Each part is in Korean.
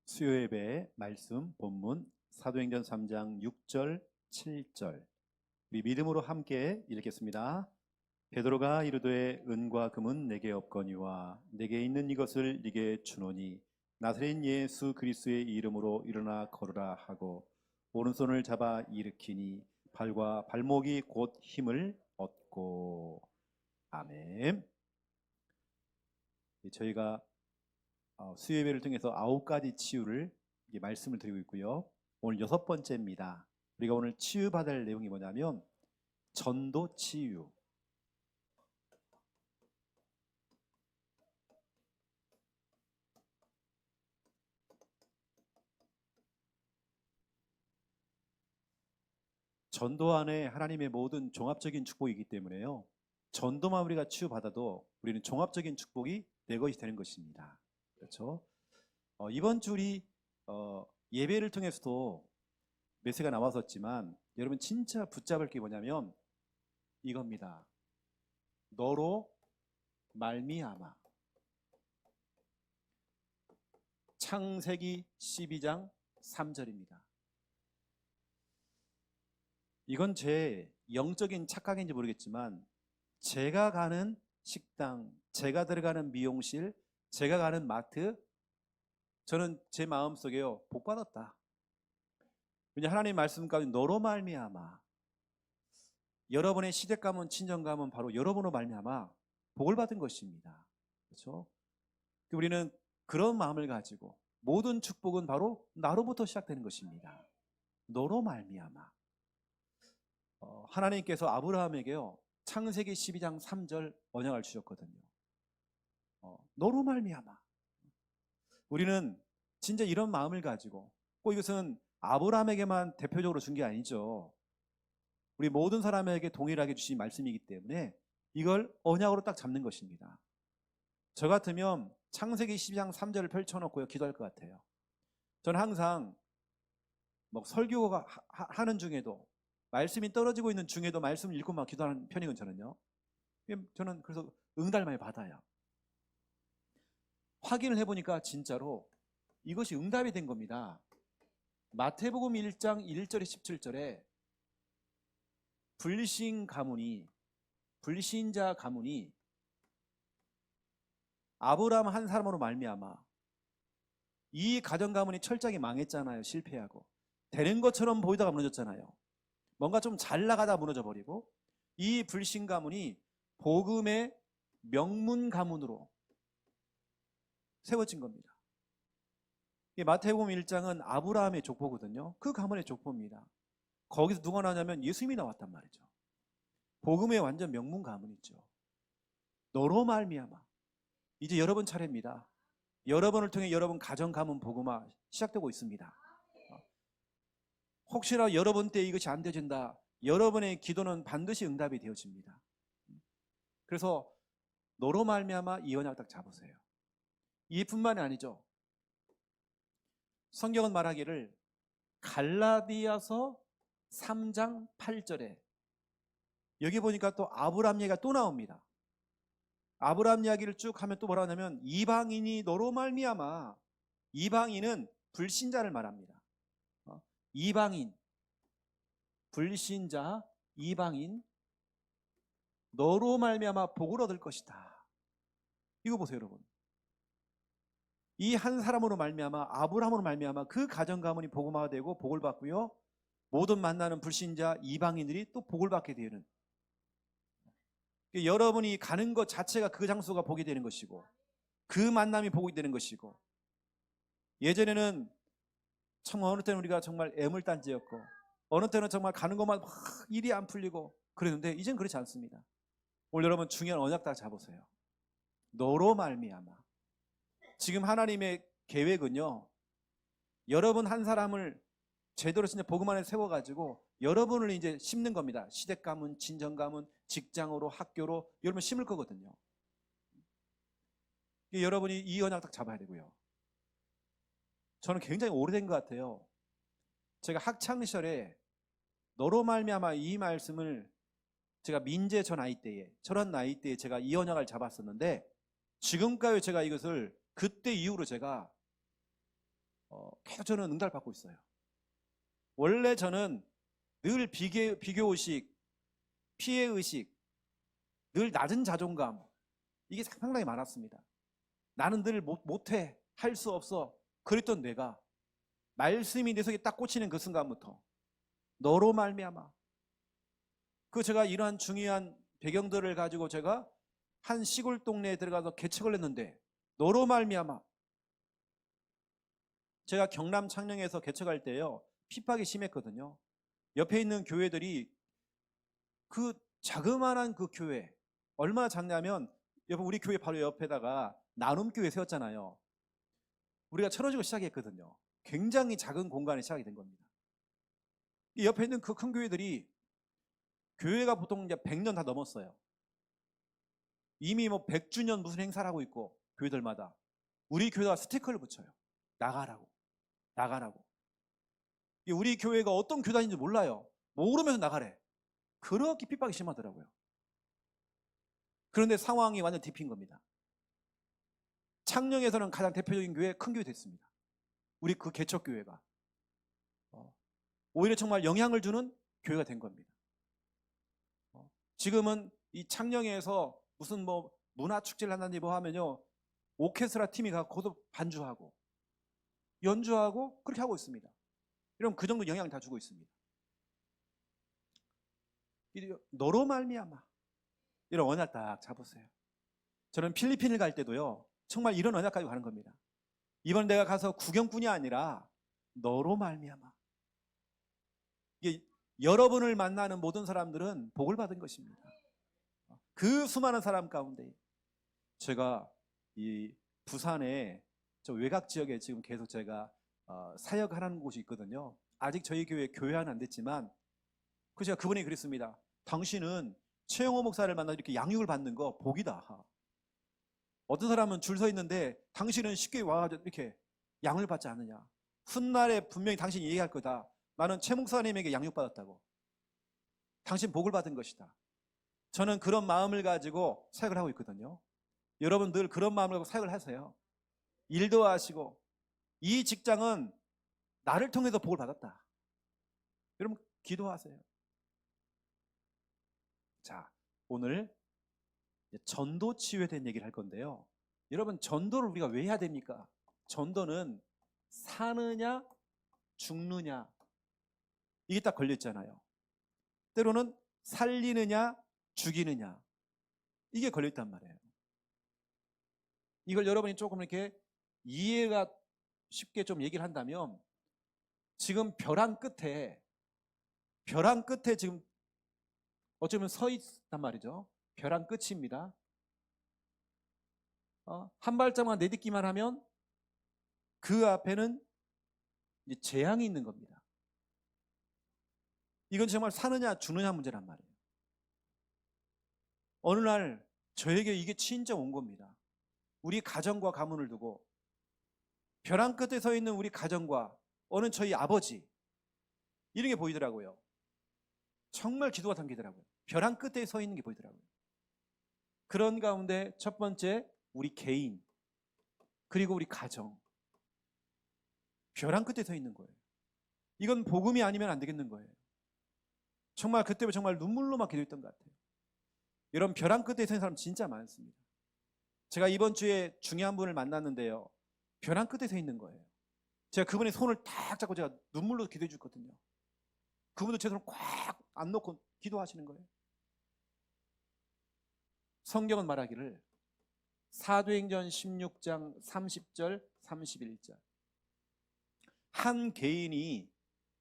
수요예배 말씀 본문 사도행전 3장 6절 7절 우리 믿음으로 함께 읽겠습니다. 베드로가 이르되 은과 금은 내게 없거니와 내게 있는 이것을 네게 주노니 나사렛 예수 그리스도의 이름으로 일어나 걸으라 하고 오른손을 잡아 일으키니 발과 발목이 곧 힘을 얻고. 아멘. 저희가 수요예배를 통해서 9가지 치유를 말씀을 드리고 있고요. 오늘 6번째입니다. 우리가 오늘 치유받을 할 내용이 뭐냐면 전도 치유. 전도 안에 하나님의 모든 종합적인 축복이기 때문에요. 전도만 우리가 치유받아도 우리는 종합적인 축복이 내 것이 되는 것입니다. 그렇죠? 이번 주 우리 예배를 통해서도 메시지가 나왔었지만 여러분 진짜 붙잡을 게 뭐냐면 이겁니다. 너로 말미암아. 창세기 12장 3절입니다. 이건 제 영적인 착각인지 모르겠지만 제가 가는 식당, 제가 들어가는 미용실, 제가 가는 마트, 저는 제 마음속에요 복 받았다. 왜냐 하나님 말씀 가운데 너로 말미암아. 여러분의 시댁 가문, 친정 가문 바로 여러분으로 말미암아 복을 받은 것입니다. 그렇죠? 우리는 그런 마음을 가지고 모든 축복은 바로 나로부터 시작되는 것입니다. 너로 말미암아. 하나님께서 아브라함에게요 창세기 12장 3절 언약을 주셨거든요. 너로 말미암아. 우리는 진짜 이런 마음을 가지고 꼭 이것은 아브라함에게만 대표적으로 준 게 아니죠. 우리 모든 사람에게 동일하게 주신 말씀이기 때문에 이걸 언약으로 딱 잡는 것입니다. 저 같으면 창세기 12장 3절을 펼쳐놓고요 기도할 것 같아요. 저는 항상 설교가 하는 중에도 말씀이 떨어지고 있는 중에도 말씀을 읽고 막 기도하는 편이거든요. 저는 그래서 응답을 많이 받아요. 확인을 해보니까 진짜로 이것이 응답이 된 겁니다. 마태복음 1장 1절에 17절에 불신자 가문이 아브라함 한 사람으로 말미암아 이 가정 가문이 철저하게 망했잖아요. 실패하고 되는 것처럼 보이다가 무너졌잖아요. 뭔가 좀 잘 나가다 무너져 버리고 이 불신 가문이 복음의 명문 가문으로 세워진 겁니다. 마태복음 1장은 아브라함의 족보거든요. 그 가문의 족보입니다. 거기서 누가 나왔냐면 예수님이 나왔단 말이죠. 복음의 완전 명문 가문이죠. 너로 말미암아. 이제 여러분 차례입니다. 여러분을 통해 여러분 가정 가문 복음화 시작되고 있습니다. 혹시나 여러분 때 이것이 안 되어진다. 여러분의 기도는 반드시 응답이 되어집니다. 그래서 너로 말미암아 이 언약 딱 잡으세요. 이뿐만이 아니죠. 성경은 말하기를 갈라디아서 3장 8절에 여기 보니까 또 아브라함 얘기가 또 나옵니다. 아브라함 이야기를 쭉 하면 또 뭐라 하냐면 이방인이 너로 말미암아. 이방인은 불신자를 말합니다. 이방인, 불신자, 이방인 너로 말미암아 복을 얻을 것이다. 이거 보세요 여러분. 이 한 사람으로 말미암아 아브라함으로 말미암아 그 가정 가문이 복음화가 되고 복을 받고요. 모든 만나는 불신자 이방인들이 또 복을 받게 되는. 여러분이 가는 것 자체가 그 장소가 복이 되는 것이고 그 만남이 복이 되는 것이고 예전에는 정말 어느 때는 우리가 정말 애물단지였고 어느 때는 정말 가는 것만 막 일이 안 풀리고 그랬는데 이젠 그렇지 않습니다. 오늘 여러분 중요한 언약 딱 잡으세요. 너로 말미암아. 지금 하나님의 계획은요 여러분 한 사람을 제대로 진짜 복음 안에 세워가지고 여러분을 이제 심는 겁니다. 시댁 가문, 친정 가문, 직장으로, 학교로 여러분 심을 거거든요. 여러분이 이 언약 딱 잡아야 되고요. 저는 굉장히 오래된 것 같아요. 제가 학창시절에 너로 말미암아 이 말씀을 제가 민재 저 나이 때에 저런 나이 때에 제가 이 언약을 잡았었는데 지금까지 제가 이것을 그때 이후로 제가 계속 저는 응답을 받고 있어요. 원래 저는 늘 비교의식, 피해의식, 늘 낮은 자존감, 이게 상당히 많았습니다. 나는 늘 못해, 할 수 없어, 그랬던 내가 말씀이 내 속에 딱 꽂히는 그 순간부터 너로 말미암아, 제가 이러한 중요한 배경들을 가지고 제가 한 시골 동네에 들어가서 개척을 했는데 너로 말미암아, 제가 경남 창녕에서 개척할 때요, 핍박이 심했거든요. 옆에 있는 교회들이 그 자그마한 그 교회, 얼마나 작냐면 여러분, 우리 교회 바로 옆에다가 나눔교회 세웠잖아요. 우리가 철어지고 시작했거든요. 굉장히 작은 공간에 시작이 된 겁니다. 이 옆에 있는 그 큰 교회들이, 교회가 보통 이제 100년 다 넘었어요. 이미 뭐 100주년 무슨 행사를 하고 있고, 교회들마다 우리 교회가 스티커를 붙여요. 나가라고, 나가라고. 우리 교회가 어떤 교단인지 몰라요. 모르면서 나가래. 그렇게 핍박이 심하더라고요. 그런데 상황이 완전 뒤핀 겁니다. 창녕에서는 가장 대표적인 교회, 큰 교회 됐습니다. 우리 그 개척교회가 오히려 정말 영향을 주는 교회가 된 겁니다. 지금은 이 창녕에서 무슨 뭐 문화축제를 한다든지 뭐 하면요, 오케스트라 팀이 가서 거기서 반주하고 연주하고 그렇게 하고 있습니다. 이러면 그 정도 영향을 다 주고 있습니다. 너로 말미암아, 이런 언약 딱 잡으세요. 저는 필리핀을 갈 때도요, 정말 이런 언약 가지고 가는 겁니다. 이번 내가 가서 구경꾼이 아니라 너로 말미암아. 이게 여러분을 만나는 모든 사람들은 복을 받은 것입니다. 그 수많은 사람 가운데 제가 이 부산에 저 외곽 지역에 지금 계속 제가 사역하는 곳이 있거든요. 아직 저희 교회는 안 됐지만, 제가 그분이 그랬습니다. 당신은 최영호 목사를 만나 이렇게 양육을 받는 거 복이다. 어떤 사람은 줄 서 있는데 당신은 쉽게 와가지고 이렇게 양을 받지 않느냐. 훗날에 분명히 당신이 얘기할 거다. 나는 최 목사님에게 양육받았다고. 당신 복을 받은 것이다. 저는 그런 마음을 가지고 사역을 하고 있거든요. 여러분 늘 그런 마음을 가지고 사역을 하세요. 일도 하시고, 이 직장은 나를 통해서 복을 받았다. 여러분 기도하세요. 자, 오늘 전도 치유에 대한 얘기를 할 건데요. 여러분, 전도를 우리가 왜 해야 됩니까? 전도는 사느냐 죽느냐, 이게 딱 걸려 있잖아요. 때로는 살리느냐 죽이느냐, 이게 걸려 있단 말이에요. 이걸 여러분이 조금 이렇게 이해가 쉽게 좀 얘기를 한다면, 지금 벼랑 끝에 지금 어쩌면 서 있단 말이죠. 벼랑 끝입니다. 한 발짝만 내딛기만 하면 그 앞에는 이제 재앙이 있는 겁니다. 이건 정말 사느냐 죽느냐 문제란 말이에요. 어느 날 저에게 이게 진짜 온 겁니다. 우리 가정과 가문을 두고 벼랑 끝에 서 있는 우리 가정과 어느 저희 아버지, 이런 게 보이더라고요. 정말 기도가 담기더라고요. 벼랑 끝에 서 있는 게 보이더라고요. 그런 가운데 첫 번째, 우리 개인, 그리고 우리 가정, 벼랑 끝에 서 있는 거예요. 이건 복음이 아니면 안 되겠는 거예요. 정말 그때 정말 눈물로 막 기도했던 것 같아요. 여러분, 벼랑 끝에 서 있는 사람 진짜 많습니다. 제가 이번 주에 중요한 분을 만났는데요, 벼랑 끝에 서 있는 거예요. 제가 그분의 손을 딱 잡고 제가 눈물로 기도해 줬거든요. 그분도 제 손을 꽉 안 놓고 기도하시는 거예요. 성경은 말하기를, 사도행전 16장 30절 31절, 한 개인이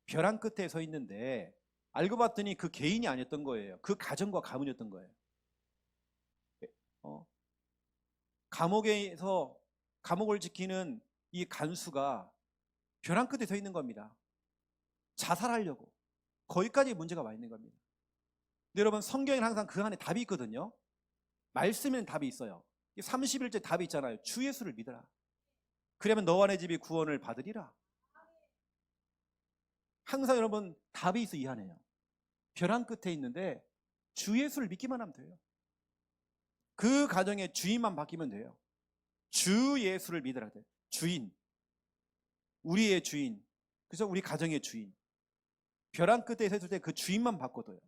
벼랑 끝에 서 있는데 알고 봤더니 그 개인이 아니었던 거예요. 그 가정과 가문이었던 거예요. 감옥에서 감옥을 지키는 이 간수가 벼랑 끝에 서 있는 겁니다. 자살하려고. 거기까지 문제가 와 있는 겁니다. 근데 여러분, 성경에는 항상 그 안에 답이 있거든요. 말씀에는 답이 있어요. 31절 답이 있잖아요. 주 예수를 믿어라. 그러면 너와 내 집이 구원을 받으리라. 항상 여러분 답이 있어, 이 안에요. 벼랑 끝에 있는데 주 예수를 믿기만 하면 돼요. 그 가정의 주인만 바뀌면 돼요. 주 예수를 믿으라 돼요. 주인. 우리의 주인, 그래서 우리 가정의 주인. 벼랑 끝에 섰을 때 그 주인만 바꿔둬요.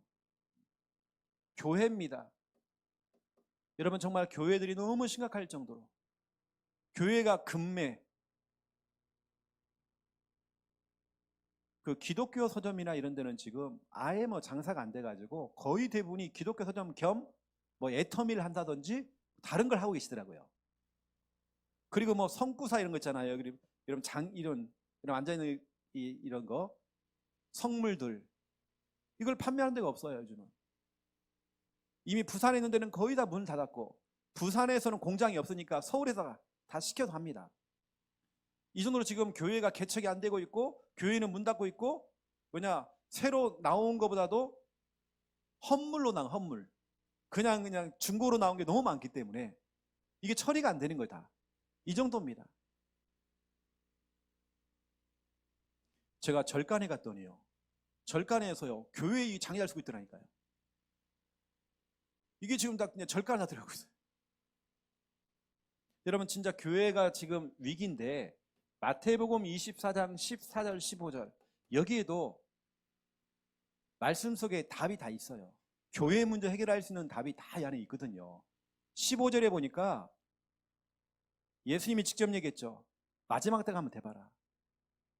교회입니다. 여러분, 정말 교회들이 너무 심각할 정도로 교회가 금매, 그 기독교 서점이나 이런 데는 지금 아예 뭐 장사가 안 돼가지고 거의 대부분이 기독교 서점 겸 뭐 애터미를 한다든지 다른 걸 하고 계시더라고요. 그리고 뭐 성구사 이런 거 있잖아요. 이런 앉아있는 이런 거 성물들, 이걸 판매하는 데가 없어요. 요즘은 이미 부산에 있는 데는 거의 다 문을 닫았고, 부산에서는 공장이 없으니까 서울에다가 다 시켜서 합니다. 이 정도로 지금 교회가 개척이 안 되고 있고, 교회는 문 닫고 있고, 새로 나온 것보다도 헛물로 나온 헛물, 그냥 중고로 나온 게 너무 많기 때문에 이게 처리가 안 되는 거예요. 다 이 정도입니다. 제가 절간에 갔더니요, 절간에서요 교회의 장애를 쓰고 있더라니까요. 이게 지금 다 그냥 절간을 하더라고요. 여러분, 진짜 교회가 지금 위기인데, 마태복음 24장 14절 15절 여기에도 말씀 속에 답이 다 있어요. 교회 문제 해결할 수 있는 답이 다 이 안에 있거든요. 15절에 보니까 예수님이 직접 얘기했죠. 마지막 때가 한번 돼봐라.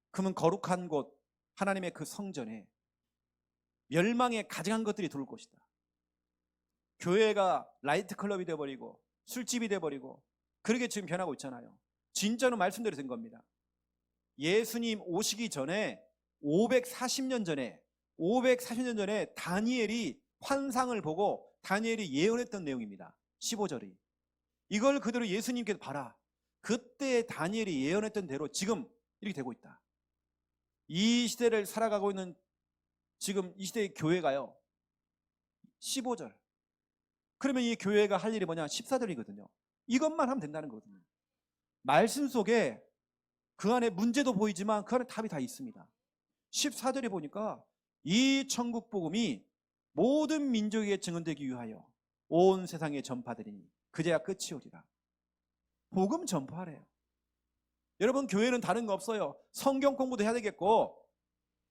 그러면 거룩한 곳 하나님의 그 성전에 멸망의 가증한 것들이 들어올 것이다. 교회가 라이트 클럽이 되어버리고 술집이 되어버리고 그렇게 지금 변하고 있잖아요. 진짜로 말씀대로 된 겁니다. 예수님 오시기 전에 540년 전에 다니엘이 환상을 보고 다니엘이 예언했던 내용입니다. 15절이. 이걸 그대로 예수님께서 봐라. 그때 다니엘이 예언했던 대로 지금 이렇게 되고 있다. 이 시대를 살아가고 있는 지금 이 시대의 교회가요, 15절. 그러면 이 교회가 할 일이 뭐냐? 14절이거든요. 이것만 하면 된다는 거거든요. 말씀 속에 그 안에 문제도 보이지만 그 안에 답이 다 있습니다. 14절에 보니까 이 천국 복음이 모든 민족에게 증언되기 위하여 온 세상에 전파되리니 그제야 끝이 오리라. 복음 전파래요. 여러분, 교회는 다른 거 없어요. 성경 공부도 해야 되겠고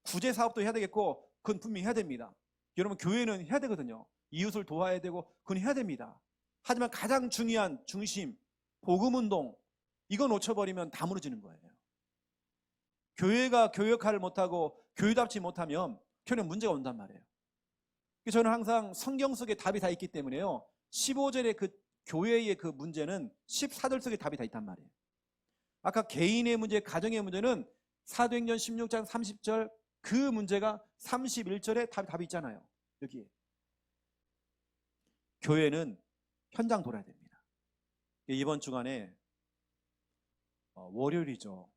구제 사업도 해야 되겠고 그건 분명히 해야 됩니다. 여러분, 교회는 해야 되거든요. 이웃을 도와야 되고 그건 해야 됩니다. 하지만 가장 중요한 중심, 복음운동, 이거 놓쳐버리면 다 무너지는 거예요. 교회가 교회 역할을 못하고 교회답지 못하면 교회는 문제가 온단 말이에요. 저는 항상 성경 속에 답이 다 있기 때문에요, 15절의 그 교회의 그 문제는 14절 속에 답이 다 있단 말이에요. 아까 개인의 문제, 가정의 문제는 사도행전 16장 30절 그 문제가 31절에 답이 있잖아요. 여기에. 교회는 현장 돌아야 됩니다. 이번 주간에 월요일이죠.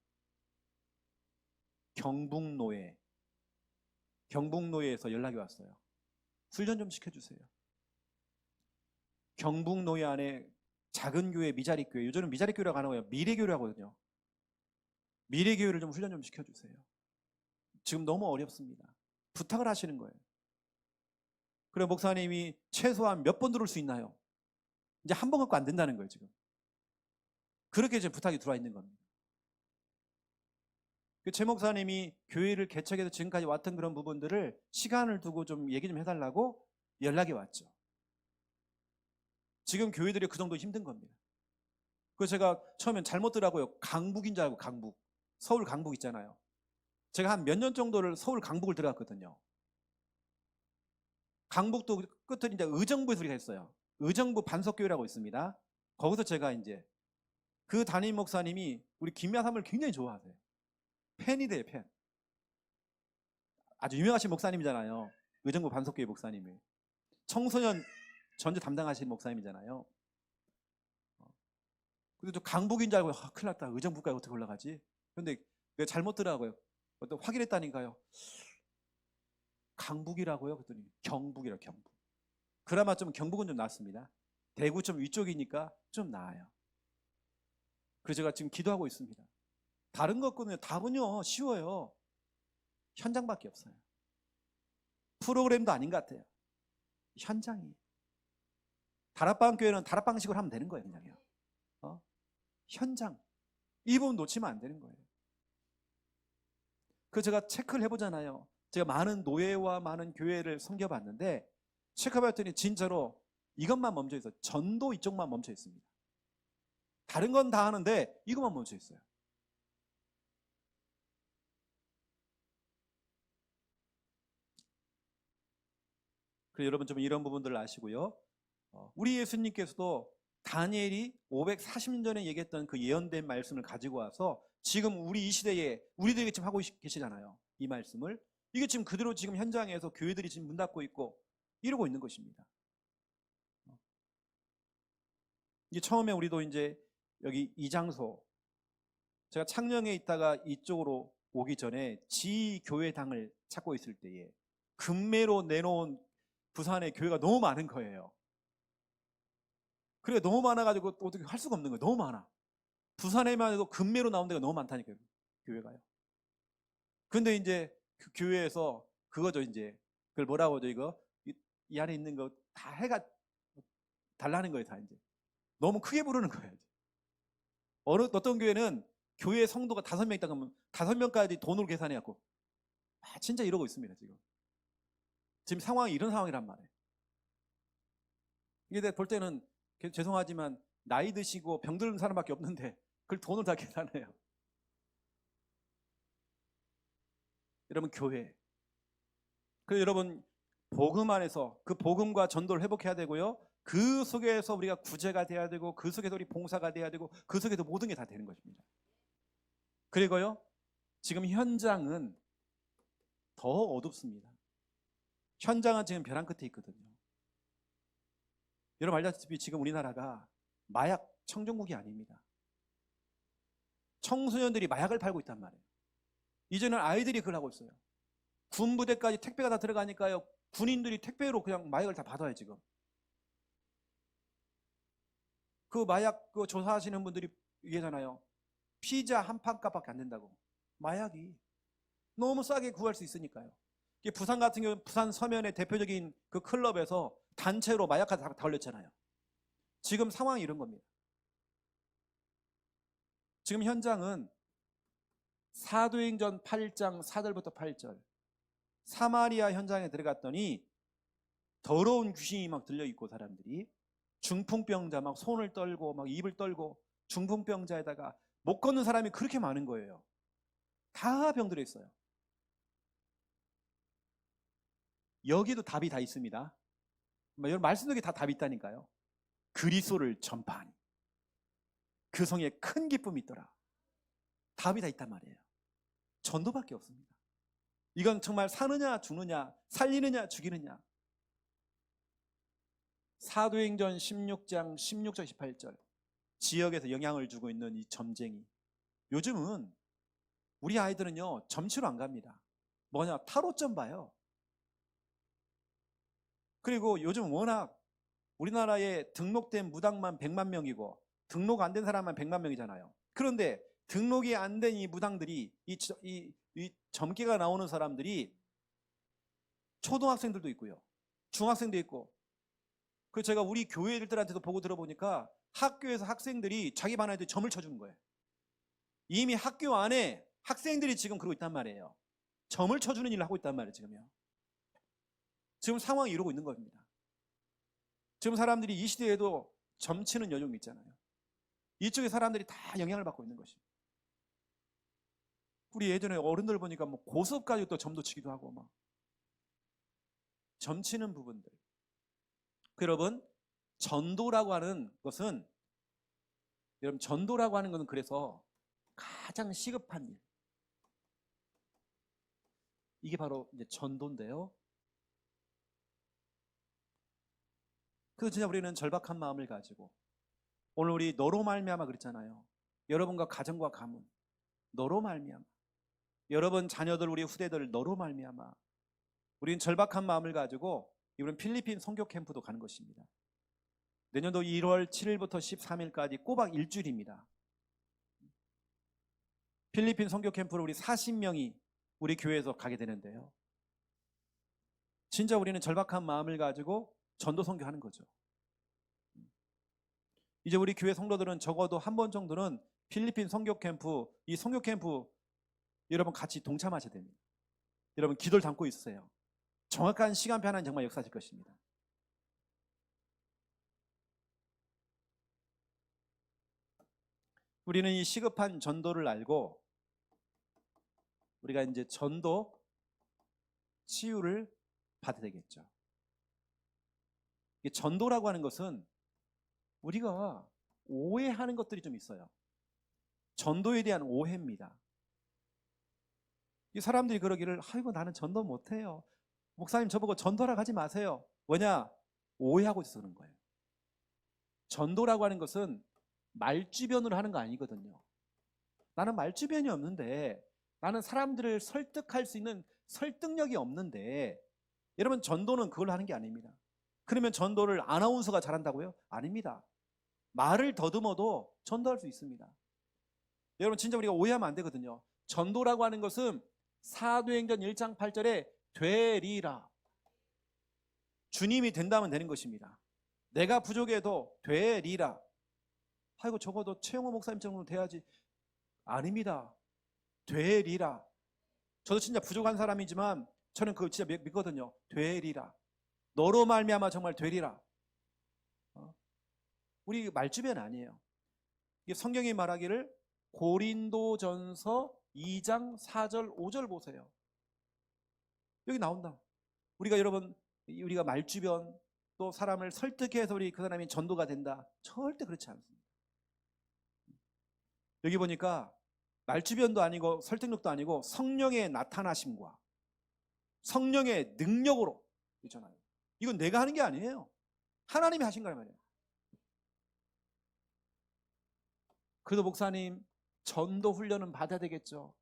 경북노예에서 연락이 왔어요. 훈련 좀 시켜주세요. 경북노예 안에 작은 교회, 미자리 교회, 요즘은 미자리 교회라고 하는 거예요. 미래교회라고 하거든요. 미래교회를 좀 훈련 좀 시켜주세요. 지금 너무 어렵습니다. 부탁을 하시는 거예요. 그래, 목사님이 최소한 몇 번 들어올 수 있나요? 이제 한 번 갖고 안 된다는 거예요, 지금. 그렇게 이제 부탁이 들어와 있는 겁니다. 제 목사님이 교회를 개척해서 지금까지 왔던 그런 부분들을 시간을 두고 좀 얘기 좀 해달라고 연락이 왔죠. 지금 교회들이 그 정도 힘든 겁니다. 그래서 제가 처음엔 잘못 들더라고요. 강북인 줄 알고. 강북. 서울 강북 있잖아요. 제가 한 몇 년 정도를 서울 강북을 들어갔거든요. 강북도 끝을 이제 의정부에서 우리가 했어요. 의정부 반석교회라고 있습니다. 거기서 제가 이제 그 담임 목사님이 우리 김야삼을 굉장히 좋아하세요. 팬이 돼요, 팬. 아주 유명하신 목사님이잖아요. 의정부 반석교회 목사님이. 청소년 전주 담당하신 목사님이잖아요. 근데 또 강북인 줄 알고 큰일 났다. 의정부까지 어떻게 올라가지? 그런데 내가 잘못 들어가고요. 또 확인했다니까요. 강북이라고요? 그랬더니 경북이라고. 경북. 그나마 좀 경북은 좀 낫습니다. 대구 좀 위쪽이니까 좀 나아요. 그래서 제가 지금 기도하고 있습니다. 다른 것과는 답은요 쉬워요. 현장밖에 없어요. 프로그램도 아닌 것 같아요. 현장이. 다락방 교회는 다락방식으로 하면 되는 거예요. 그냥요. 현장. 이 부분 놓치면 안 되는 거예요. 그 제가 체크를 해보잖아요. 제가 많은 노예와 많은 교회를 섬겨봤는데 체크해봤더니 진짜로 이것만 멈춰 있어요. 전도 이쪽만 멈춰 있습니다. 다른 건 다 하는데 이것만 멈춰 있어요. 그래서 여러분 좀 이런 부분들을 아시고요. 우리 예수님께서도 다니엘이 540년 전에 얘기했던 그 예언된 말씀을 가지고 와서 지금 우리 이 시대에 우리들에게 지금 하고 계시잖아요. 이 말씀을. 이게 지금 그대로 지금 현장에서 교회들이 지금 문 닫고 있고 이러고 있는 것입니다. 이게 처음에 우리도 이제 여기 이 장소, 제가 창녕에 있다가 이쪽으로 오기 전에 지교회당을 찾고 있을 때에 금매로 내놓은 부산의 교회가 너무 많은 거예요. 그래 너무 많아가지고 어떻게 할 수가 없는 거예요. 너무 많아. 부산에만 해도 금매로 나온 데가 너무 많다니까요. 교회가요. 근데 이제 그 교회에서 그거죠. 이제 그걸 뭐라고 하죠. 이거 이 안에 있는 거 다 해가 달라는 거예요. 다 이제 너무 크게 부르는 거예요. 어떤 교회는 교회 성도가 5명 있다 그러면 5명까지 돈으로 계산해갖고 진짜 이러고 있습니다. 지금 상황이 이런 상황이란 말이에요. 이게 볼 때는 죄송하지만 나이 드시고 병든 사람밖에 없는데 그걸 돈을 다 계산해요. 여러분 교회. 그래서 여러분 복음 안에서 그 복음과 전도를 회복해야 되고요. 그 속에서 우리가 구제가 돼야 되고 그 속에서 우리 봉사가 돼야 되고 그 속에서 모든 게 다 되는 것입니다. 그리고요. 지금 현장은 더 어둡습니다. 현장은 지금 벼랑 끝에 있거든요. 여러분 알다시피 지금 우리나라가 마약 청정국이 아닙니다. 청소년들이 마약을 팔고 있단 말이에요. 이제는 아이들이 그걸 하고 있어요. 군부대까지 택배가 다 들어가니까요. 군인들이 택배로 그냥 마약을 다 받아요 지금. 그 마약 그 조사하시는 분들이 얘기하잖아요. 피자 한 판 값밖에 안 된다고. 마약이 너무 싸게 구할 수 있으니까요. 부산 같은 경우는 부산 서면의 대표적인 그 클럽에서 단체로 마약까지 다 걸렸잖아요. 지금 상황이 이런 겁니다. 지금 현장은 사도행전 8장 4절부터 8절 사마리아 현장에 들어갔더니 더러운 귀신이 막 들려있고 사람들이 중풍병자 막 손을 떨고 막 입을 떨고 중풍병자에다가 못 걷는 사람이 그렇게 많은 거예요. 다 병들어 있어요. 여기도 답이 다 있습니다. 여러분 말씀 속에 다 답이 있다니까요. 그리스도를 전파하니 그 성에 큰 기쁨이 있더라. 답이 다 있단 말이에요. 전도밖에 없습니다. 이건 정말 사느냐 죽느냐 살리느냐 죽이느냐. 사도행전 16장 16절 18절 지역에서 영향을 주고 있는 이 점쟁이. 요즘은 우리 아이들은요 점치러 안 갑니다. 뭐냐 타로점 봐요. 그리고 요즘 워낙 우리나라에 등록된 무당만 100만 명이고 등록 안 된 사람만 100만 명이잖아요. 그런데 등록이 안 된 이 무당들이 이 점괘가 나오는 사람들이 초등학생들도 있고요. 중학생도 있고. 그래서 제가 우리 교회들한테도 보고 들어보니까 학교에서 학생들이 자기 반 애들 점을 쳐주는 거예요. 이미 학교 안에 학생들이 지금 그러고 있단 말이에요. 점을 쳐주는 일을 하고 있단 말이에요. 지금 상황이 이러고 있는 겁니다. 지금 사람들이 이 시대에도 점치는 여종이 있잖아요. 이쪽에 사람들이 다 영향을 받고 있는 것입니다. 우리 예전에 어른들 보니까 뭐 고수업까지 또 점도 치기도 하고 막 점치는 부분들. 여러분 전도라고 하는 것은 그래서 가장 시급한 일. 이게 바로 이제 전도인데요. 그래서 진짜 우리는 절박한 마음을 가지고 오늘 우리 너로 말미암아 그랬잖아요. 여러분과 가정과 가문 너로 말미암아 여러분 자녀들 우리 후대들 너로 말미암아 우리는 절박한 마음을 가지고 이번엔 필리핀 선교 캠프도 가는 것입니다. 내년도 1월 7일부터 13일까지 꼬박 일주일입니다. 필리핀 선교 캠프를 우리 40명이 우리 교회에서 가게 되는데요. 진짜 우리는 절박한 마음을 가지고 전도 선교하는 거죠. 이제 우리 교회 성도들은 적어도 한 번 정도는 필리핀 선교 캠프, 이 선교 캠프 여러분 같이 동참하셔야 됩니다. 여러분 기도를 담고 있으세요. 정확한 시간표 하나는 정말 역사하실 것입니다. 우리는 이 시급한 전도를 알고 우리가 이제 전도 치유를 받아야 되겠죠. 전도라고 하는 것은 우리가 오해하는 것들이 좀 있어요. 전도에 대한 오해입니다. 이 사람들이 그러기를 아이고 나는 전도 못해요. 목사님 저보고 전도라고 하지 마세요. 뭐냐? 오해하고 있어서 그런 거예요. 전도라고 하는 것은 말주변으로 하는 거 아니거든요. 나는 말주변이 없는데, 나는 사람들을 설득할 수 있는 설득력이 없는데, 여러분 전도는 그걸로 하는 게 아닙니다. 그러면 전도를 아나운서가 잘한다고요? 아닙니다. 말을 더듬어도 전도할 수 있습니다. 여러분 진짜 우리가 오해하면 안 되거든요. 전도라고 하는 것은 사도행전 1장 8절에 되리라. 주님이 된다면 되는 것입니다. 내가 부족해도 되리라. 아이고 적어도 최영호 목사님 정도는 돼야지. 아닙니다. 되리라. 저도 진짜 부족한 사람이지만 저는 그거 진짜 믿거든요. 되리라. 너로 말미암아 정말 되리라. 우리 말주변 아니에요. 성경이 말하기를 고린도전서 2장 4절 5절 보세요. 여기 나온다. 우리가 말주변 또 사람을 설득해서 우리 그 사람이 전도가 된다. 절대 그렇지 않습니다. 여기 보니까 말주변도 아니고 설득력도 아니고 성령의 나타나심과 성령의 능력으로 있잖아요. 이건 내가 하는 게 아니에요. 하나님이 하신 거란 말이에요. 그래도 목사님 전도 훈련은 받아야 되겠죠?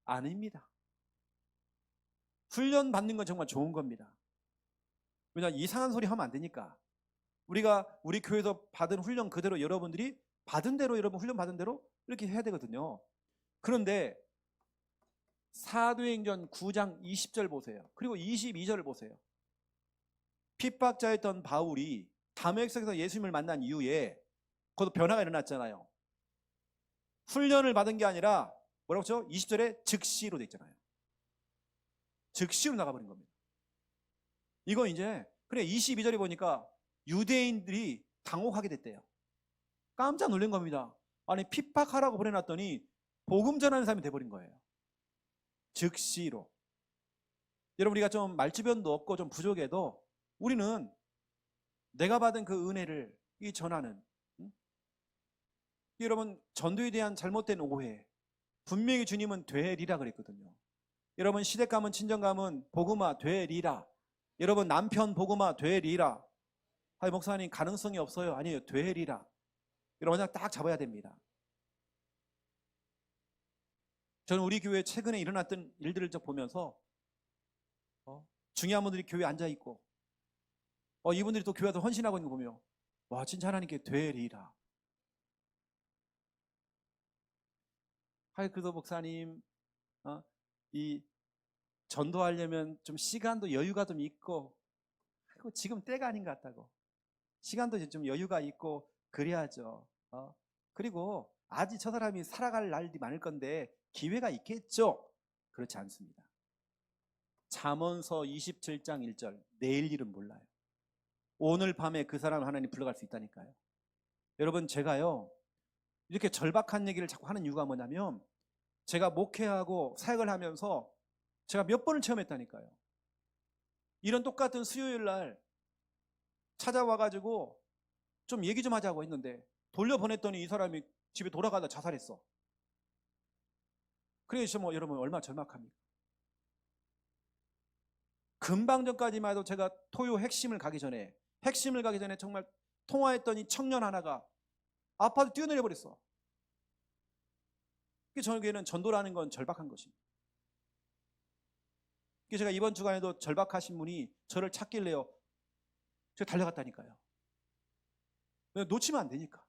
아닙니다. 훈련 받는 건 정말 좋은 겁니다. 왜냐하면 이상한 소리 하면 안 되니까. 우리가 우리 교회에서 받은 훈련 그대로 여러분들이 받은 대로 여러분 훈련 받은 대로 이렇게 해야 되거든요. 그런데 사도행전 9장 20절 보세요. 그리고 22절을 보세요. 핍박자였던 바울이 다메섹에서 예수님을 만난 이후에 그것도 변화가 일어났잖아요. 훈련을 받은 게 아니라 뭐라고 했죠? 20절에 즉시로 돼 있잖아요. 즉시로 나가버린 겁니다. 이건 이제 그래 22절에 보니까 유대인들이 당혹하게 됐대요. 깜짝 놀란 겁니다. 아니 핍박하라고 보내놨더니 복음 전하는 사람이 돼버린 거예요. 즉시로. 여러분 우리가 좀 말주변도 없고 좀 부족해도 우리는 내가 받은 그 은혜를 전하는 여러분 전도에 대한 잘못된 오해, 분명히 주님은 되리라 그랬거든요. 여러분 시댁 가면 친정 가면 복음화 되리라. 여러분 남편 복음화 되리라. 아니 목사님 가능성이 없어요. 아니에요. 되리라. 여러분 그냥 딱 잡아야 됩니다. 저는 우리 교회에 최근에 일어났던 일들을 보면서 중요한 분들이 교회에 앉아있고 이분들이 또 교회에서 헌신하고 있는 거 보며 와 진짜 하나님께 되리라. 그래서 목사님 이 전도하려면 좀 시간도 여유가 좀 있고 지금 때가 아닌 것 같다고. 시간도 좀 여유가 있고 그래야죠. 그리고 아직 저 사람이 살아갈 날이 많을 건데 기회가 있겠죠? 그렇지 않습니다. 잠언서 27장 1절 내일 일은 몰라요. 오늘 밤에 그 사람을 하나님 불러갈 수 있다니까요. 여러분 제가요 이렇게 절박한 얘기를 자꾸 하는 이유가 뭐냐면 제가 목회하고 사역을 하면서 제가 몇 번을 체험했다니까요. 이런 똑같은 수요일 날 찾아와가지고 좀 얘기 좀 하자고 했는데 돌려보냈더니 이 사람이 집에 돌아가다 자살했어. 그래서 뭐 여러분 얼마나 절박합니까? 금방 전까지만 해도 제가 토요 핵심을 가기 전에 정말 통화했더니 청년 하나가 아파트 뛰어내려 버렸어. 저에게는 전도라는 건 절박한 것입니다. 제가 이번 주간에도 절박하신 분이 저를 찾길래요. 제가 달려갔다니까요. 놓치면 안 되니까.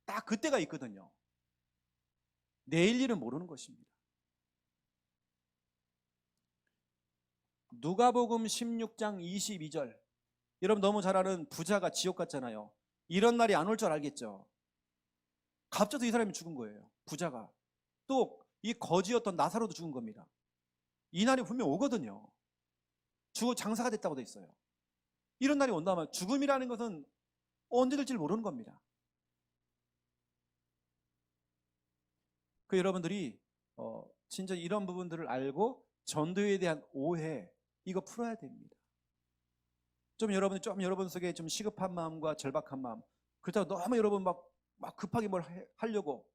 딱 그때가 있거든요. 내일 일은 모르는 것입니다. 누가복음 16장 22절. 여러분 너무 잘 아는 부자가 지옥 갔잖아요. 이런 날이 안 올 줄 알겠죠. 갑자기 이 사람이 죽은 거예요. 부자가. 또 이 거지였던 나사로도 죽은 겁니다. 이 날이 분명 오거든요. 죽어 장사가 됐다고 돼 있어요. 이런 날이 온다면 죽음이라는 것은 언제 될지 모르는 겁니다. 그 여러분들이 진짜 이런 부분들을 알고 전도에 대한 오해 이거 풀어야 됩니다. 좀 여러분 속에 좀 시급한 마음과 절박한 마음, 그렇다고 너무 여러분 막 급하게 뭘 하려고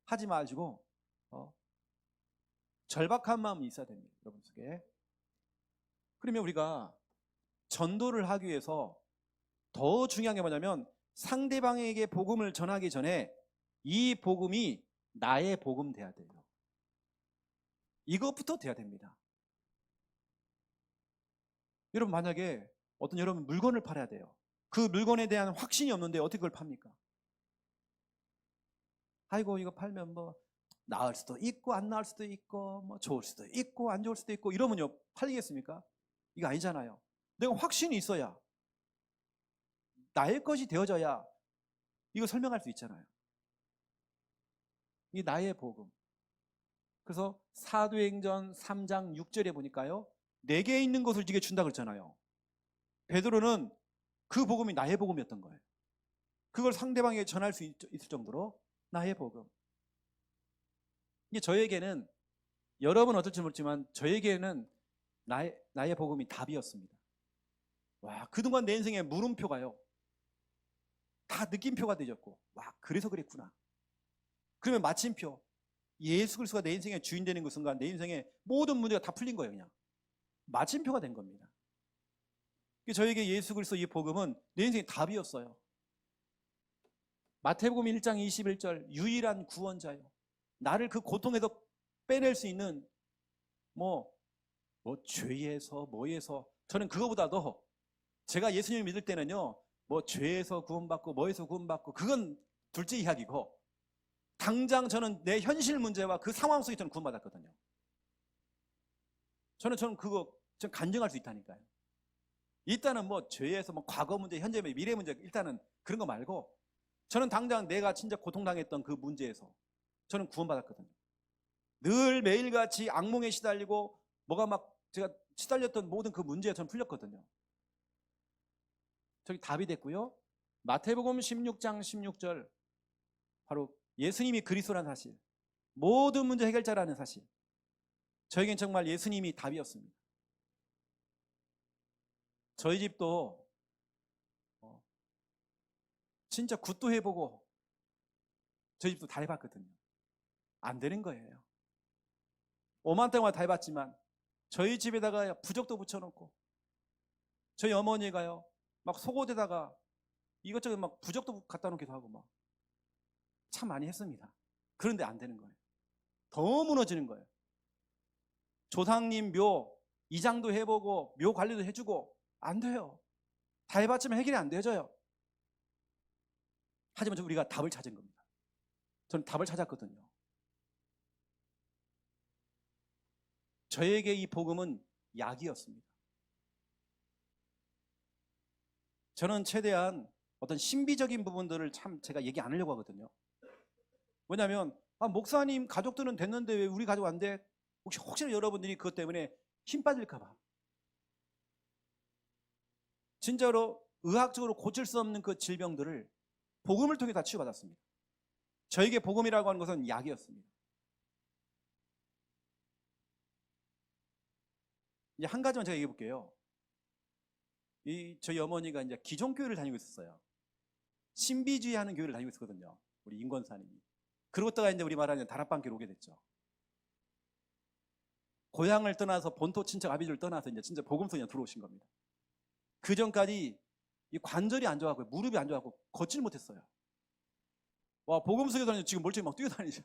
하지 마시고 절박한 마음이 있어야 됩니다. 여러분 속에. 그러면 우리가 전도를 하기 위해서 더 중요한 게 뭐냐면 상대방에게 복음을 전하기 전에 이 복음이 나의 복음 돼야 돼요. 이것부터 돼야 됩니다. 여러분 만약에 어떤 여러분 물건을 팔아야 돼요. 그 물건에 대한 확신이 없는데 어떻게 그걸 팝니까? 아이고 이거 팔면 뭐 나을 수도 있고 안 나을 수도 있고 뭐 좋을 수도 있고 안 좋을 수도 있고 이러면요 팔리겠습니까? 이거 아니잖아요. 내가 확신이 있어야 나의 것이 되어져야 이거 설명할 수 있잖아요. 이 나의 복음. 그래서 사도행전 3장 6절에 보니까요 내게 있는 것을 네게 준다 그랬잖아요. 베드로는 그 복음이 나의 복음이었던 거예요. 그걸 상대방에게 전할 수 있을 정도로 나의 복음. 이게 저에게는 여러분 어떨지 모르지만 저에게는 나의 복음이 답이었습니다. 와, 그동안 내 인생에 물음표가요 다 느낌표가 되졌고 와 그래서 그랬구나. 그러면 마침표 예수 그리스도가 내 인생의 주인 되는 그 순간 내 인생의 모든 문제가 다 풀린 거예요. 그냥 마침표가 된 겁니다. 저에게 예수 그리스도 이 복음은 내 인생의 답이었어요. 마태복음 1장 21절 유일한 구원자요. 나를 그 고통에서 빼낼 수 있는 뭐 죄에서 뭐에서 저는 그거보다도 제가 예수님을 믿을 때는요 뭐 죄에서 구원받고 뭐에서 구원받고 그건 둘째 이야기고 당장 저는 내 현실 문제와 그 상황 속에 저는 구원받았거든요. 저는 그거 간증할 수 있다니까요. 일단은 뭐 죄에서 뭐 과거 문제, 현재 문제, 미래 문제 일단은 그런 거 말고 저는 당장 내가 진짜 고통당했던 그 문제에서 저는 구원받았거든요. 늘 매일같이 악몽에 시달리고 뭐가 막 제가 시달렸던 모든 그 문제에 저는 풀렸거든요. 저기 답이 됐고요. 마태복음 16장 16절 바로 예수님이 그리스도라는 사실, 모든 문제 해결자라는 사실. 저에겐 정말 예수님이 답이었습니다. 저희 집도 진짜 굿도 해보고 저희 집도 다 해봤거든요. 안 되는 거예요. 5만 동안 다 해봤지만 저희 집에다가 부적도 붙여놓고 저희 어머니가요 막 속옷에다가 이것저것 막 부적도 갖다 놓기도 하고 막 참 많이 했습니다. 그런데 안 되는 거예요. 더 무너지는 거예요. 조상님 묘 이장도 해보고 묘 관리도 해주고 안 돼요. 다 해봤지만 해결이 안 되져요. 하지만 우리가 답을 찾은 겁니다. 저는 답을 찾았거든요. 저에게 이 복음은 약이었습니다. 저는 최대한 어떤 신비적인 부분들을 참 제가 얘기 안 하려고 하거든요. 왜냐하면 목사님 가족들은 됐는데 왜 우리 가족 안 돼? 혹시나 여러분들이 그것 때문에 힘 빠질까 봐. 진짜로 의학적으로 고칠 수 없는 그 질병들을 복음을 통해 다 치유받았습니다. 저에게 복음이라고 하는 것은 약이었습니다. 이제 한 가지만 제가 얘기해 볼게요. 저희 어머니가 이제 기존교회를 다니고 있었어요. 신비주의 하는 교회를 다니고 있었거든요. 우리 임권사님이. 그러다가 이제 우리 말하는 다락방교로 오게 됐죠. 고향을 떠나서 본토 친척 아비들을 떠나서 이제 진짜 복음성에 들어오신 겁니다. 그 전까지 이 관절이 안 좋아하고 무릎이 안 좋아하고 걷질 못했어요. 와, 복음성에서는 지금 멀쩡히 막 뛰어다니죠.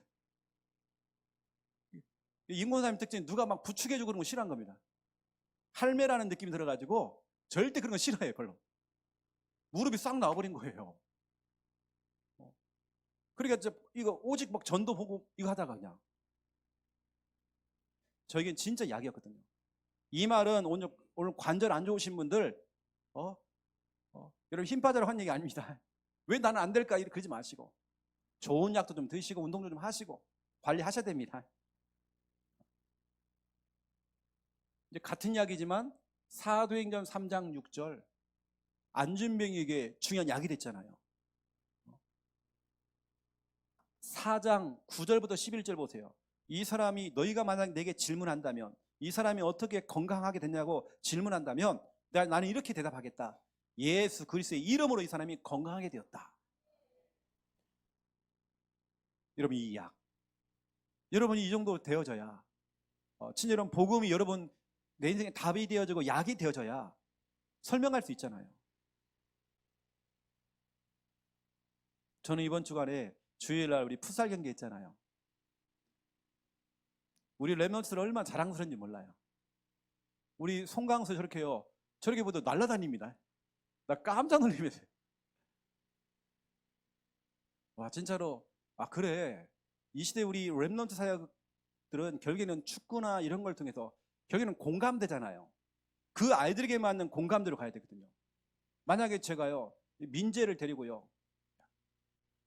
임권사님 특징은 누가 막 부축해주고 그런 거 싫어한 겁니다. 할매라는 느낌이 들어가지고 절대 그런 거 싫어해요. 별로. 무릎이 싹 나와버린 거예요. 그러니까 이거 오직 막 전도 보고 이거 하다가 그냥 저에겐 진짜 약이었거든요. 이 말은 오늘 관절 안 좋으신 분들 여러분 힘 빠져라 한 얘기 아닙니다. 왜 나는 안 될까 그러지 마시고 좋은 약도 좀 드시고 운동도 좀 하시고 관리하셔야 됩니다. 이제 같은 이야기지만 사도행전 3장 6절 안진병에게 중요한 약이 됐잖아요. 4장 9절부터 11절 보세요. 이 사람이 너희가 만약 내게 질문한다면, 이 사람이 어떻게 건강하게 됐냐고 질문한다면 나는 이렇게 대답하겠다. 예수 그리스도의 이름으로 이 사람이 건강하게 되었다. 여러분, 이 약, 여러분이 이 정도 되어져야, 친절 여러분, 복음이 여러분 내 인생에 답이 되어지고 약이 되어져야 설명할 수 있잖아요. 저는 이번 주간에 주일날 우리 풋살 경기 했잖아요. 우리 랩런트를 얼마나 자랑스러운지 몰라요. 우리 송강수 저렇게요, 저렇게 보도 날라다닙니다. 나 깜짝 놀리면서, 와, 진짜로, 아, 그래, 이 시대 우리 랩런트 사역들은 결국에는 축구나 이런 걸 통해서 결국에는 공감되잖아요. 그 아이들에게 맞는 공감대로 가야 되거든요. 만약에 제가요, 민재를 데리고요,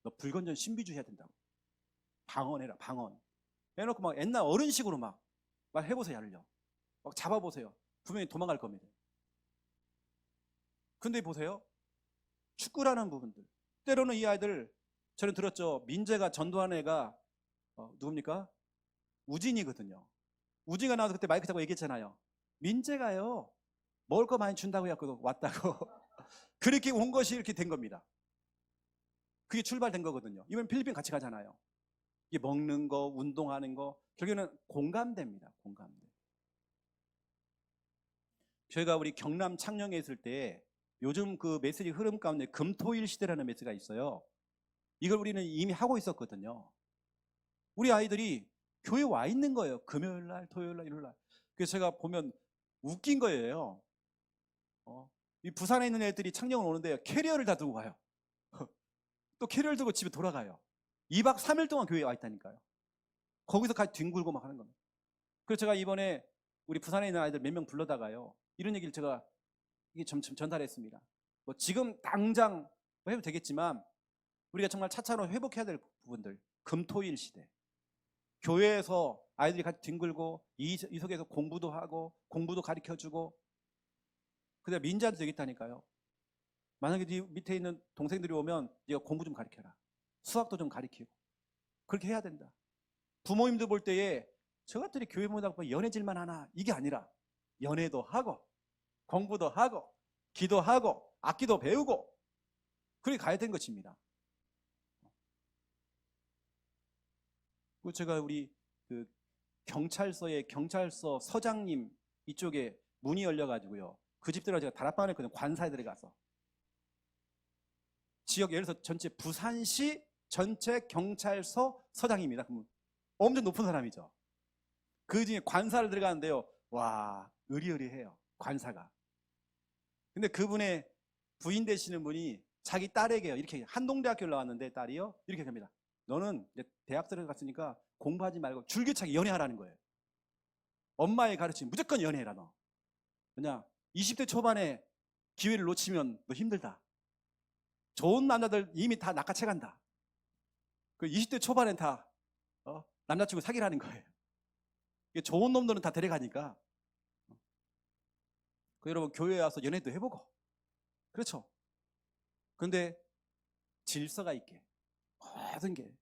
너 불건전 신비주의 해야 된다고, 방언해라, 방언 해놓고 막 옛날 어른식으로 막 해보세요. 야를요, 막 잡아보세요. 분명히 도망갈 겁니다. 근데 보세요, 축구라는 부분들, 때로는 이 아이들, 저는 들었죠, 민재가 전도하는 애가 누굽니까? 우진이거든요. 우진이가 나와서 그때 마이크 잡고 얘기했잖아요. 민재가요, 먹을 거 많이 준다고 해갖고 왔다고. 그렇게 온 것이 이렇게 된 겁니다. 그게 출발된 거거든요. 이번 필리핀 같이 가잖아요. 이게 먹는 거, 운동하는 거, 결국에는 공감대입니다. 공감대. 저희가 우리 경남 창녕에 있을 때 요즘 그 메시지 흐름 가운데 금토일 시대라는 메시지가 있어요. 이걸 우리는 이미 하고 있었거든요. 우리 아이들이 교회 와 있는 거예요. 금요일날, 토요일날, 일요일날. 그래서 제가 보면 웃긴 거예요. 이 부산에 있는 애들이 창녕을 오는데 캐리어를 다 들고 가요. 또 캐리어를 들고 집에 돌아가요. 2박 3일 동안 교회에 와 있다니까요. 거기서 같이 뒹굴고 막 하는 겁니다. 그래서 제가 이번에 우리 부산에 있는 아이들 몇 명 불러다가요, 이런 얘기를 제가 이게 전달했습니다. 뭐 지금 당장 해도 되겠지만 우리가 정말 차차로 회복해야 될 부분들, 금토일 시대, 교회에서 아이들이 같이 뒹굴고 이 속에서 공부도 하고 공부도 가르쳐주고, 그다음 민자도 되겠다니까요. 만약에 네 밑에 있는 동생들이 오면 네가 공부 좀 가르쳐라, 수학도 좀 가르치고, 그렇게 해야 된다. 부모님들 볼 때에 저것들이 교회 모자고 연애질만 하나, 이게 아니라 연애도 하고 공부도 하고 기도하고 악기도 배우고 그렇게 가야 되는 것입니다. 그리고 제가 우리 그 경찰서의 경찰서 서장님 이쪽에 문이 열려가지고요, 그 집들하고 제가 다락방을 했거든요. 관사에 들어가서 지역, 예를 들어서 전체 부산시 전체 경찰서 서장입니다. 그러면 엄청 높은 사람이죠. 그 중에 관사를 들어가는데요, 와, 의리의리해요, 관사가. 근데 그분의 부인 되시는 분이 자기 딸에게요, 이렇게 한동대학교를 나왔는데 딸이요, 이렇게 됩니다. 너는 이제 대학 들어갔으니까 공부하지 말고 줄기차게 연애하라는 거예요. 엄마의 가르침, 무조건 연애해라 너. 왜냐, 20대 초반에 기회를 놓치면 너 힘들다. 좋은 남자들 이미 다 낚아채간다. 그 20대 초반엔 다 남자친구 사귀라는 거예요. 좋은 놈들은 다 데려가니까. 여러분, 교회에 와서 연애도 해보고, 그렇죠? 근데 질서가 있게 모든 게,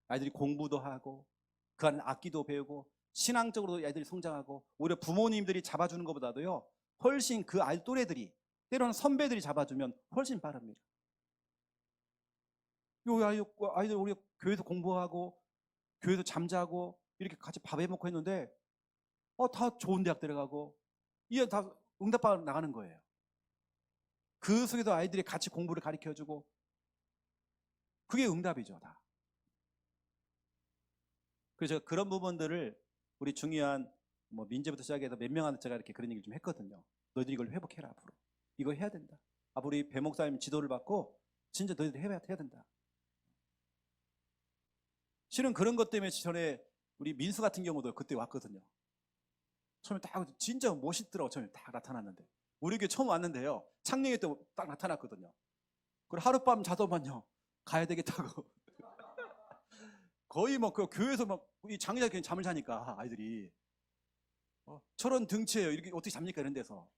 아이들이 공부도 하고 그 안에 악기도 배우고 신앙적으로도 아이들이 성장하고, 오히려 부모님들이 잡아주는 것보다도요 훨씬 그 아이 또래들이, 때로는 선배들이 잡아주면 훨씬 빠릅니다. 아이들 우리 교회에서 공부하고 교회에서 잠자고 이렇게 같이 밥 해먹고 했는데 다 좋은 대학 들어가고 이게 다 응답받아 나가는 거예요. 그 속에서 아이들이 같이 공부를 가르쳐주고, 그게 응답이죠, 다. 그래서 제가 그런 부분들을 우리 중요한 뭐 민재부터 시작해서 몇 명한테 제가 이렇게 그런 얘기를 좀 했거든요. 너희들이 이걸 회복해라. 앞으로 이거 해야 된다. 앞으로 우리 배 목사님 지도를 받고 진짜 너희들이 해야 된다. 실은 그런 것 때문에 전에 우리 민수 같은 경우도 그때 왔거든요. 처음에 딱 진짜 멋있더라고. 처음에 딱 나타났는데, 우리 교회 처음 왔는데요, 창녕에 또 딱 나타났거든요. 그리고 하룻밤 자더만요 가야 되겠다고. 거의 뭐 그 교회에서 막 이 장기자끼리 잠을 자니까 아이들이 저런 등치예요. 이렇게 어떻게 잡니까? 이런 데서.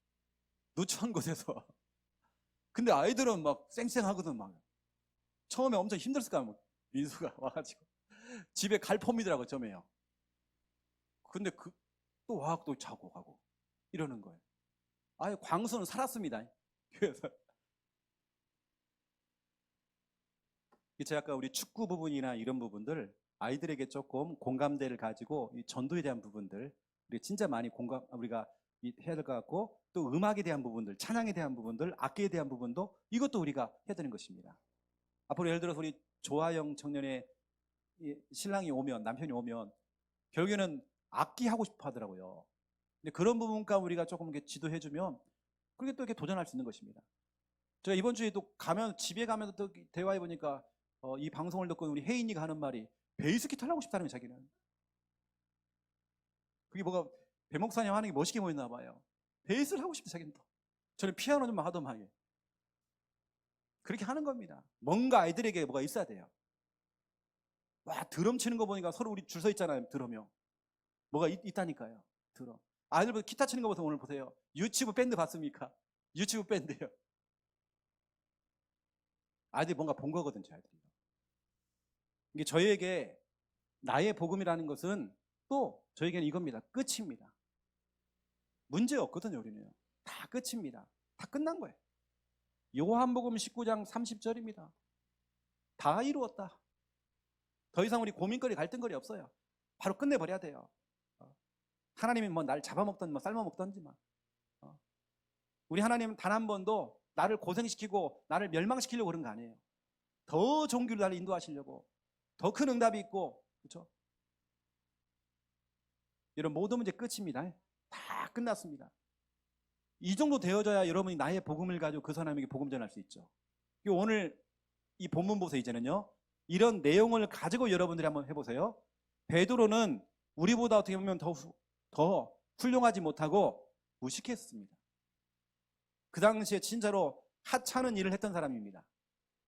누추한 곳에서. 근데 아이들은 막 쌩쌩하거든. 막 처음에 엄청 힘들었을 거야. 뭐 민수가 와가지고 집에 갈 폼이더라고 처음에요. 근데 또 와갖고 또 자고 가고 이러는 거예요. 아예 광수는 살았습니다. 그래서 제가 아까 우리 축구 부분이나 이런 부분들 아이들에게 조금 공감대를 가지고 이 전도에 대한 부분들 우리 진짜 많이 우리가 해야 될 것 같고, 또 음악에 대한 부분들, 찬양에 대한 부분들, 악기에 대한 부분도 이것도 우리가 해야 되는 것입니다. 앞으로 예를 들어서 우리 조아영 청년의 신랑이 오면, 남편이 오면 결국에는 악기 하고 싶어 하더라고요. 근데 그런 부분과 우리가 조금 이렇게 지도해주면 그렇게 또 이렇게 도전할 수 있는 것입니다. 제가 이번 주에 또 집에 가면서 또 대화해 보니까 이 방송을 듣고 우리 혜인이가 하는 말이 베이스 기타를 하고 싶다는 거예요, 자기는. 그게 뭐가 배 목사님 하는 게 멋있게 보였나 봐요. 베이스를 하고 싶다, 자기는 또. 저는 피아노 좀 하더만. 그렇게 하는 겁니다. 뭔가 아이들에게 뭐가 있어야 돼요. 와, 드럼 치는 거 보니까 서로 우리 줄 서 있잖아요, 드럼이요. 뭐가 있다니까요, 드럼. 아이들 기타 치는 거 보세요. 오늘 보세요. 유치부 밴드 봤습니까? 유치부 밴드요. 아이들이 뭔가 본 거거든요, 아이들이. 이게 저희에게 나의 복음이라는 것은 또 저에게는 이겁니다. 끝입니다. 문제 없거든요, 우리는. 다 끝입니다. 다 끝난 거예요. 요한복음 19장 30절입니다. 다 이루었다. 더 이상 우리 고민거리, 갈등거리 없어요. 바로 끝내버려야 돼요. 하나님이 뭐 날 잡아먹던 뭐 삶아먹던지만. 우리 하나님은 단 한 번도 나를 고생시키고 나를 멸망시키려고 그런 거 아니에요. 더 좋은 길로 나를 인도하시려고, 더 큰 응답이 있고, 그렇죠? 이런 모든 문제 끝입니다. 다 끝났습니다. 이 정도 되어져야 여러분이 나의 복음을 가지고 그 사람에게 복음 전할 수 있죠. 오늘 이 본문 보세요. 이제는요, 이런 내용을 가지고 여러분들이 한번 해보세요. 베드로는 우리보다 어떻게 보면 더 훌륭하지 못하고 무식했습니다. 그 당시에 진짜로 하찮은 일을 했던 사람입니다.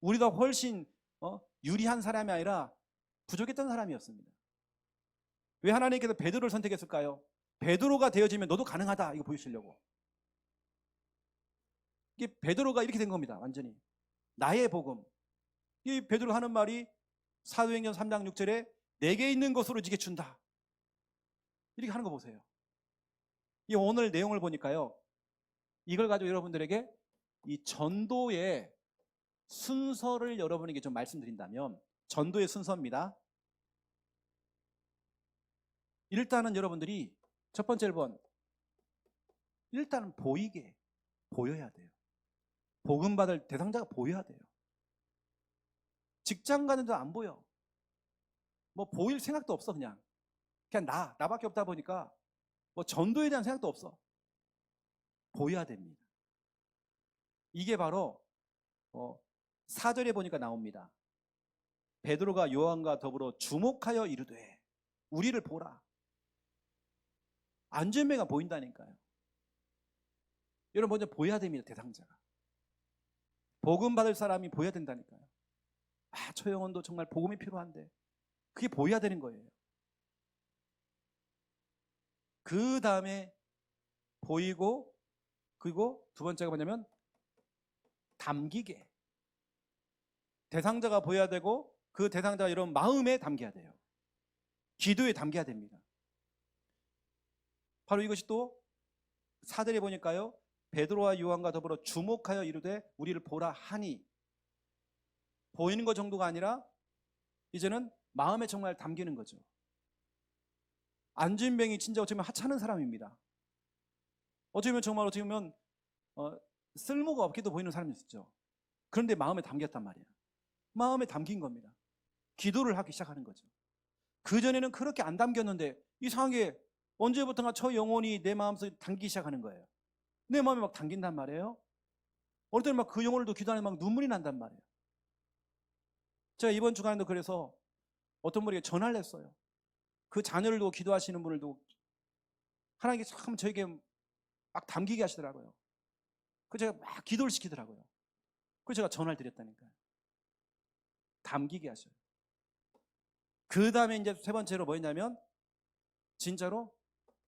우리가 훨씬 유리한 사람이 아니라 부족했던 사람이었습니다. 왜 하나님께서 베드로를 선택했을까요? 베드로가 되어지면 너도 가능하다, 이거 보여주시려고. 이게 베드로가 이렇게 된 겁니다. 완전히 나의 복음. 이 베드로가 하는 말이 사도행전 3장 6절에 내게 있는 것으로 네게 준다, 이렇게 하는 거 보세요. 이 오늘 내용을 보니까요, 이걸 가지고 여러분들에게 이 전도의 순서를 여러분에게 좀 말씀드린다면, 전도의 순서입니다. 일단은 여러분들이 첫 번째 1번, 일단은 보여야 돼요. 복음 받을 대상자가 보여야 돼요. 직장 가는데 안 보여. 뭐 보일 생각도 없어. 그냥 나밖에 없다 보니까 뭐 전도에 대한 생각도 없어. 보여야 됩니다. 이게 바로 4절에 보니까 나옵니다. 베드로가 요한과 더불어 주목하여 이르되 우리를 보라. 안전뱅이가 보인다니까요. 여러분, 먼저 보여야 됩니다. 대상자가. 복음 받을 사람이 보여야 된다니까요. 저 영혼도 정말 복음이 필요한데, 그게 보여야 되는 거예요. 그 다음에 보이고, 그리고 두 번째가 뭐냐면 담기게. 대상자가 보여야 되고, 그 대상자가 이런 마음에 담겨야 돼요. 기도에 담겨야 됩니다. 바로 이것이 또 4절에 보니까요, 베드로와 요한과 더불어 주목하여 이르되 우리를 보라 하니, 보이는 것 정도가 아니라 이제는 마음에 정말 담기는 거죠. 안진뱅이 진짜 어쩌면 하찮은 사람입니다. 어쩌면 정말 쓸모가 없게도 보이는 사람이 있었죠. 그런데 마음에 담겼단 말이에요. 마음에 담긴 겁니다. 기도를 하기 시작하는 거죠. 그전에는 그렇게 안 담겼는데 이상하게 언제부턴가 저 영혼이 내 마음속에 담기기 시작하는 거예요. 내 마음에 막 담긴단 말이에요. 어느 때는 막 그 영혼을 기도하는 막 눈물이 난단 말이에요. 제가 이번 주간에도 그래서 어떤 분에게 전화를 했어요. 그 자녀를 두고 기도하시는 분을 두고 하나님께서 참 저에게 막 담기게 하시더라고요. 그래서 제가 막 기도를 시키더라고요. 그래서 제가 전화를 드렸다니까요. 담기게 하셔요. 그 다음에 이제 세 번째로 뭐였냐면 진짜로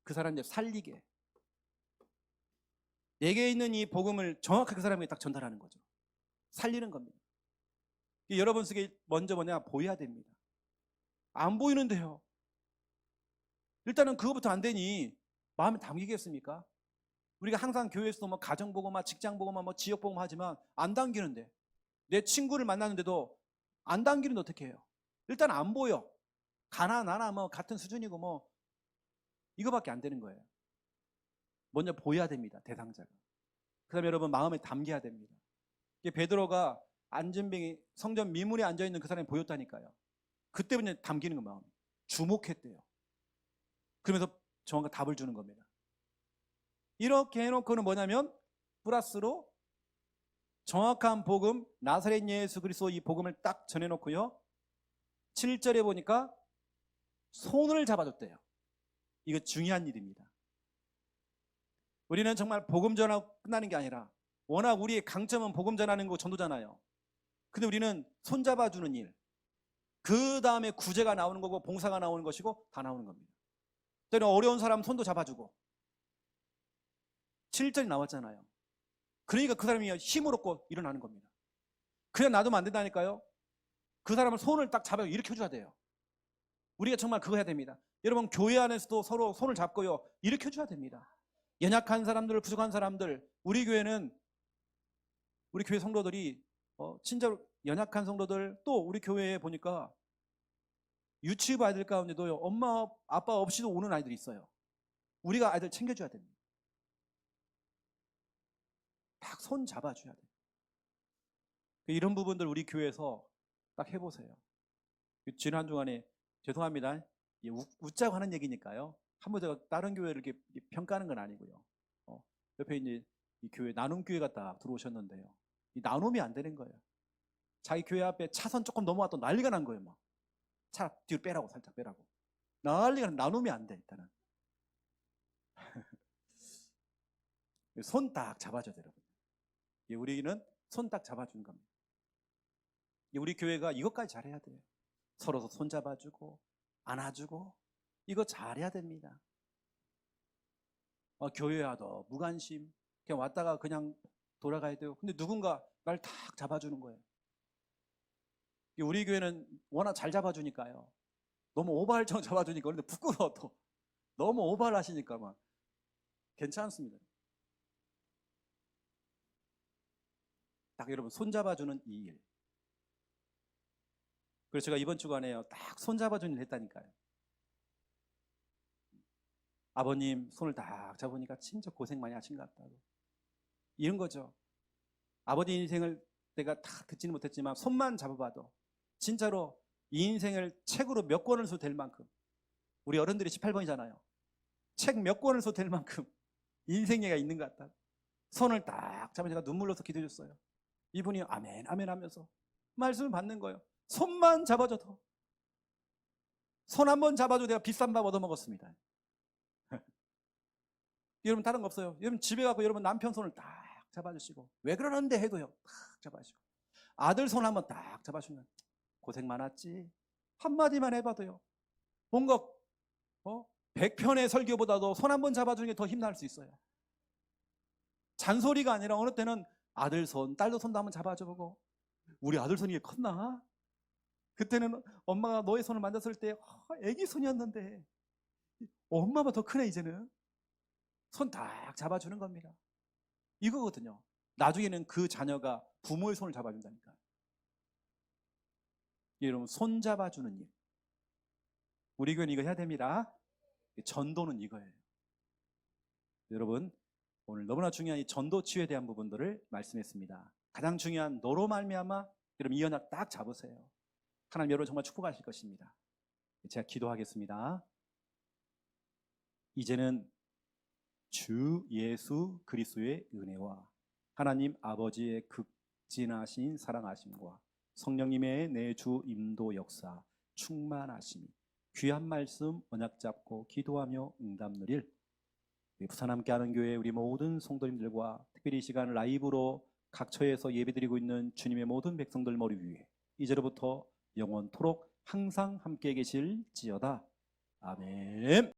그 사람을 살리게, 내게 있는 이 복음을 정확하게 그 사람에게 딱 전달하는 거죠. 살리는 겁니다. 여러분 속에 먼저 뭐냐? 보여야 됩니다. 안 보이는데요. 일단은 그거부터 안 되니 마음에 담기겠습니까? 우리가 항상 교회에서도 뭐 가정복음화, 직장복음화, 뭐 지역복음화 하지만 안 당기는데, 내 친구를 만나는데도 안 당기는데 어떻게 해요? 일단 안 보여. 가나 나나 뭐 같은 수준이고 뭐 이거밖에 안 되는 거예요. 먼저 보여야 됩니다. 대상자가. 그 다음에 여러분 마음에 담겨야 됩니다. 베드로가 안전병이 성전 미문에 앉아있는 그 사람이 보였다니까요. 그때부터 담기는 거 마음에. 주목했대요. 그러면서 정확한 답을 주는 겁니다. 이렇게 해놓고는 뭐냐면 플러스로 정확한 복음, 나사렛 예수 그리스도 이 복음을 딱 전해놓고요. 7절에 보니까 손을 잡아줬대요. 이거 중요한 일입니다. 우리는 정말 복음 전하고 끝나는 게 아니라, 워낙 우리의 강점은 복음 전하는 거 전도잖아요. 근데 우리는 손 잡아주는 일, 그 다음에 구제가 나오는 거고 봉사가 나오는 것이고 다 나오는 겁니다. 때는 어려운 사람 손도 잡아주고, 7절이 나왔잖아요. 그러니까 그 사람이 힘을 얻고 일어나는 겁니다. 그냥 놔두면 안 된다니까요. 그 사람을 손을 딱 잡아 일으켜줘야 돼요. 우리가 정말 그거 해야 됩니다. 여러분 교회 안에서도 서로 손을 잡고요, 일으켜줘야 됩니다. 연약한 사람들, 부족한 사람들, 우리 교회는 우리 교회 성도들이 진짜로 연약한 성도들, 또 우리 교회에 보니까 유치부 아이들 가운데도 엄마 아빠 없이도 오는 아이들이 있어요. 우리가 아이들 챙겨줘야 됩니다. 딱 손 잡아줘야 돼요. 이런 부분들 우리 교회에서 딱 해보세요. 지난 주간에 죄송합니다. 웃자고 하는 얘기니까요. 한번 제가 다른 교회를 이렇게 평가하는 건 아니고요. 옆에 이제 이 교회 나눔 교회가 딱 들어오셨는데요. 이 나눔이 안 되는 거예요. 자기 교회 앞에 차선 조금 넘어왔던 난리가 난 거예요. 막 차 뒤로 빼라고, 살짝 빼라고. 난리가 나눔이 안 돼. 일단은 손 딱 잡아줘야 돼요, 여러분. 우리는 손 딱 잡아주는 겁니다. 우리 교회가 이것까지 잘해야 돼요. 서로 손 잡아주고 안아주고 이거 잘해야 됩니다. 교회와도 무관심, 그냥 왔다가 그냥 돌아가야 돼요. 근데 누군가 날 탁 잡아주는 거예요. 우리 교회는 워낙 잘 잡아주니까요. 너무 오버할처럼 잡아주니까, 그런데 부끄러워. 또 너무 오버를 하시니까 막 괜찮습니다. 딱 여러분 손 잡아주는 이 일. 그래서 제가 이번 주간에요, 딱 손 잡아주는 일 했다니까요. 아버님 손을 딱 잡으니까 진짜 고생 많이 하신 것 같다고. 이런 거죠. 아버지 인생을 내가 다 듣지는 못했지만 손만 잡아봐도 진짜로 이 인생을 책으로 몇 권을 써도 될 만큼, 우리 어른들이 18번이잖아요. 책 몇 권을 써도 될 만큼 인생 얘기가 있는 것 같다. 손을 딱 잡아 제가 눈물 흘려서 기도해 줬어요. 이분이 아멘 아멘 하면서 말씀을 받는 거예요. 손만 잡아줘도, 손 한 번 잡아도 내가 비싼 밥 얻어먹었습니다. 여러분 다른 거 없어요. 여러분 집에 가고 여러분 남편 손을 딱 잡아주시고, 왜 그러는데 해도요 딱 잡아주시고, 아들 손 한번 딱 잡아주면 고생 많았지 한마디만 해봐도요 뭔가 100편의 설교보다도 손 한번 잡아주는 게 더 힘날 수 있어요. 잔소리가 아니라 어느 때는 아들 손, 딸도 손도 한번 잡아줘보고, 우리 아들 손이 컸나? 그때는 엄마가 너의 손을 만졌을 때 애기 손이었는데 엄마가 더 크네 이제는. 손 딱 잡아주는 겁니다. 이거거든요. 나중에는 그 자녀가 부모의 손을 잡아준다니까. 여러분 손 잡아주는 일, 우리 교회는 이거 해야 됩니다. 전도는 이거예요. 여러분 오늘 너무나 중요한 이 전도 치유에 대한 부분들을 말씀했습니다. 가장 중요한 너로 말미암아, 여러분 이 언약 딱 잡으세요. 하나님 여러분 정말 축복하실 것입니다. 제가 기도하겠습니다. 이제는 주 예수 그리스도의 은혜와 하나님 아버지의 극진하신 사랑하심과 성령님의 내 주 임도 역사 충만하심이, 귀한 말씀 언약 잡고 기도하며 응답 누릴 우리 부산 함께하는 교회 우리 모든 성도님들과 특별히 이 시간 라이브로 각처에서 예배드리고 있는 주님의 모든 백성들 머리 위에 이제로부터 영원토록 항상 함께 계실지어다. 아멘.